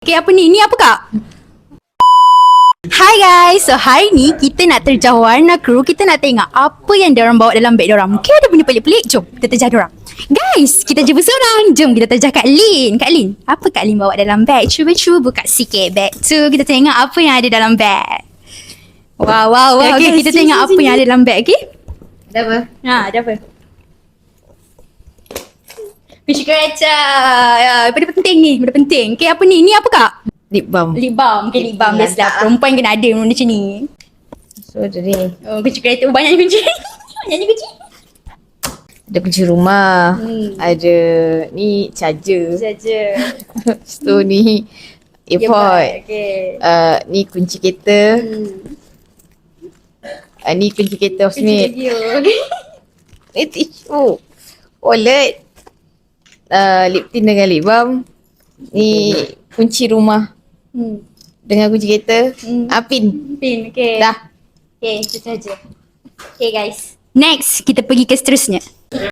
Okay, apa ni? Ni apa kak? Hai guys, so hari ni kita nak terjah warna kru. Kita nak tengok apa yang diorang bawa dalam beg diorang. Mungkin ada benda pelik-pelik. Jom kita terjah diorang. Guys, kita jumpa seorang. Jom kita terjah Kak Lin. Kak Lin, apa Kak Lin bawa dalam beg? Cuba buka sikit beg tu. Kita tengok apa yang ada dalam beg. Wow. Okay, kita tengok apa yang ada dalam beg, okay? Ada apa? Ada apa? Kunci kereta. Benda penting ni, benda penting. Okay, apa ni? Ni apa kak? Lip balm. Lip balm. Okay, lip balm. Biasalah perempuan kena ada benda macam ni. So jadi Oh, kunci kereta. Banyaknya kunci. Banyaknya kunci. ada kunci rumah. Ada ni charger. Saja. Lepas tu ni airport. Okay. Ni kunci kereta. Ni kunci kereta housemate. Ni tisu. Wallet. Lip tint dengan lip balm. Ni kunci rumah dengan kunci kereta. Pin. Pin, okay. Dah. Okay, itu saja. Okay guys. Next, kita pergi ke seterusnya.